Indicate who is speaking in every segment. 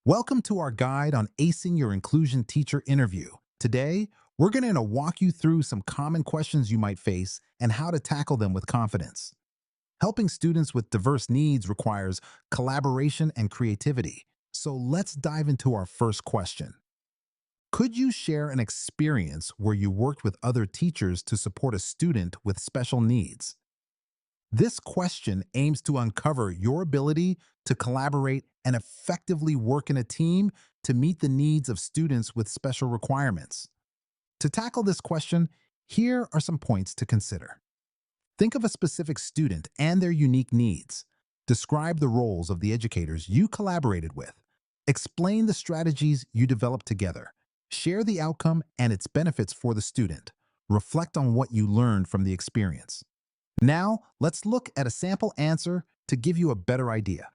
Speaker 1: Welcome to our guide on acing your inclusion teacher interview. Today, we're going to walk you through some common questions you might face and how to tackle them with confidence. Helping students with diverse needs requires collaboration and creativity. So let's dive into our first question. Could you share an experience where you worked with other teachers to support a student with special needs? This question aims to uncover your ability to collaborate and effectively work in a team to meet the needs of students with special requirements. To tackle this question, here are some points to consider. Think of a specific student and their unique needs. Describe the roles of the educators you collaborated with. Explain the strategies you developed together. Share the outcome and its benefits for the student. Reflect on what you learned from the experience. Now, let's look at a sample answer to give you a better idea.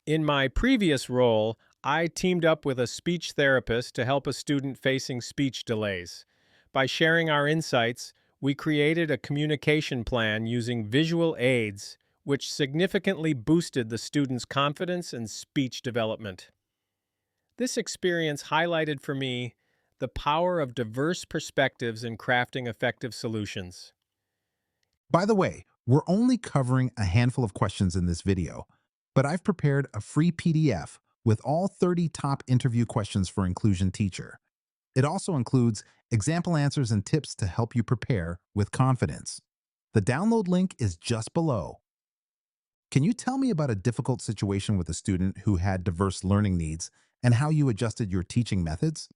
Speaker 2: In my previous role, I teamed up with a speech therapist to help a student facing speech delays. By sharing our insights, we created a communication plan using visual aids, which significantly boosted the student's confidence and speech development. This experience highlighted for me the power of diverse perspectives in crafting effective solutions.
Speaker 1: By the way, we're only covering a handful of questions in this video, but I've prepared a free PDF with all 30 top interview questions for Inclusion Teacher. It also includes example answers and tips to help you prepare with confidence. The download link is just below. Can you tell me about a difficult situation with a student who had diverse learning needs and how you adjusted your teaching methods?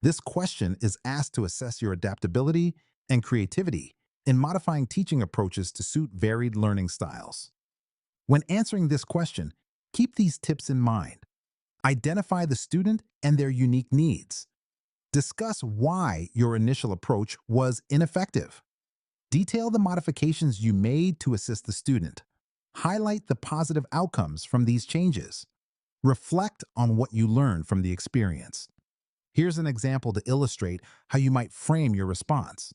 Speaker 1: This question is asked to assess your adaptability and creativity in modifying teaching approaches to suit varied learning styles. When answering this question, keep these tips in mind. Identify the student and their unique needs. Discuss why your initial approach was ineffective. Detail the modifications you made to assist the student. Highlight the positive outcomes from these changes. Reflect on what you learned from the experience. Here's an example to illustrate how you might frame your response.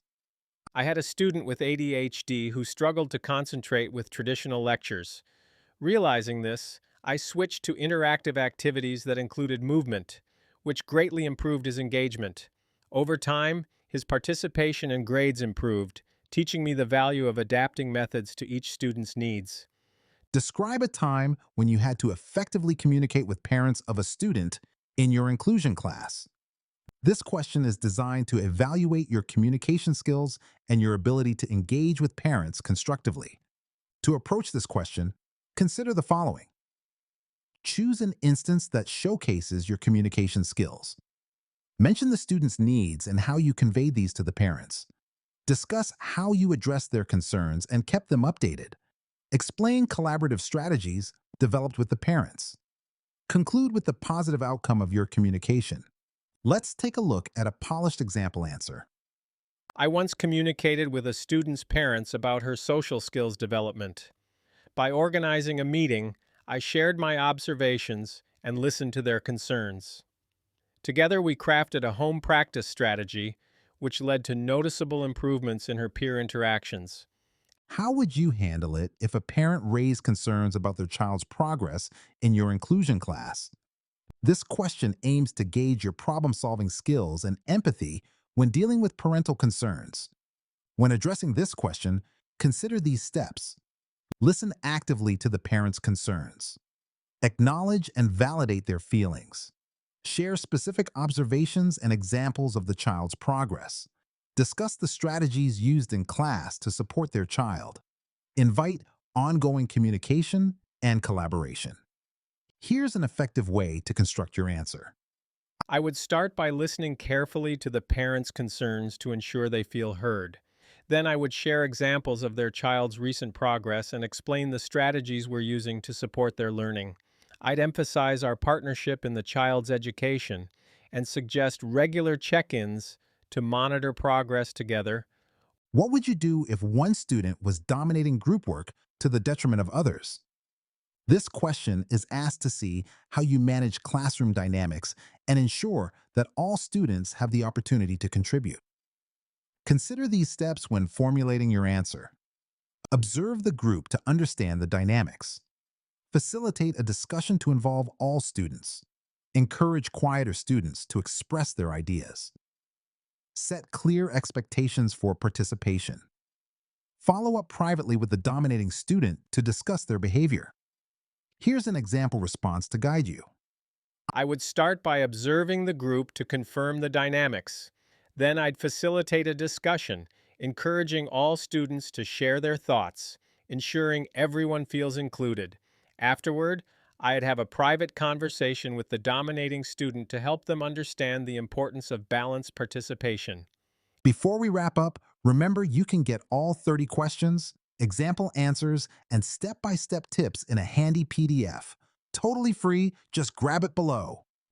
Speaker 2: I had a student with ADHD who struggled to concentrate with traditional lectures. Realizing this, I switched to interactive activities that included movement, which greatly improved his engagement. Over time, his participation and grades improved, teaching me the value of adapting methods to each student's needs.
Speaker 1: Describe a time when you had to effectively communicate with parents of a student in your inclusion class. This question is designed to evaluate your communication skills and your ability to engage with parents constructively. To approach this question, consider the following. Choose an instance that showcases your communication skills. Mention the student's needs and how you conveyed these to the parents. Discuss how you addressed their concerns and kept them updated. Explain collaborative strategies developed with the parents. Conclude with the positive outcome of your communication. Let's take a look at a polished example answer.
Speaker 2: I once communicated with a student's parents about her social skills development. By organizing a meeting, I shared my observations and listened to their concerns. Together, we crafted a home practice strategy, which led to noticeable improvements in her peer interactions.
Speaker 1: How would you handle it if a parent raised concerns about their child's progress in your inclusion class? This question aims to gauge your problem-solving skills and empathy when dealing with parental concerns. When addressing this question, consider these steps. Listen actively to the parent's concerns. Acknowledge and validate their feelings. Share specific observations and examples of the child's progress. Discuss the strategies used in class to support their child. Invite ongoing communication and collaboration. Here's an effective way to construct your answer.
Speaker 2: I would start by listening carefully to the parents' concerns to ensure they feel heard. Then I would share examples of their child's recent progress and explain the strategies we're using to support their learning. I'd emphasize our partnership in the child's education and suggest regular check-ins to monitor progress together.
Speaker 1: What would you do if one student was dominating group work to the detriment of others? This question is asked to see how you manage classroom dynamics and ensure that all students have the opportunity to contribute. Consider these steps when formulating your answer. Observe the group to understand the dynamics. Facilitate a discussion to involve all students. Encourage quieter students to express their ideas. Set clear expectations for participation. Follow up privately with the dominating student to discuss their behavior. Here's an example response to guide you.
Speaker 2: I would start by observing the group to confirm the dynamics. Then I'd facilitate a discussion, encouraging all students to share their thoughts, ensuring everyone feels included. Afterward, I'd have a private conversation with the dominating student to help them understand the importance of balanced participation.
Speaker 1: Before we wrap up, remember you can get all 30 questions, example answers, and step-by-step tips in a handy PDF. Totally free, just grab it below.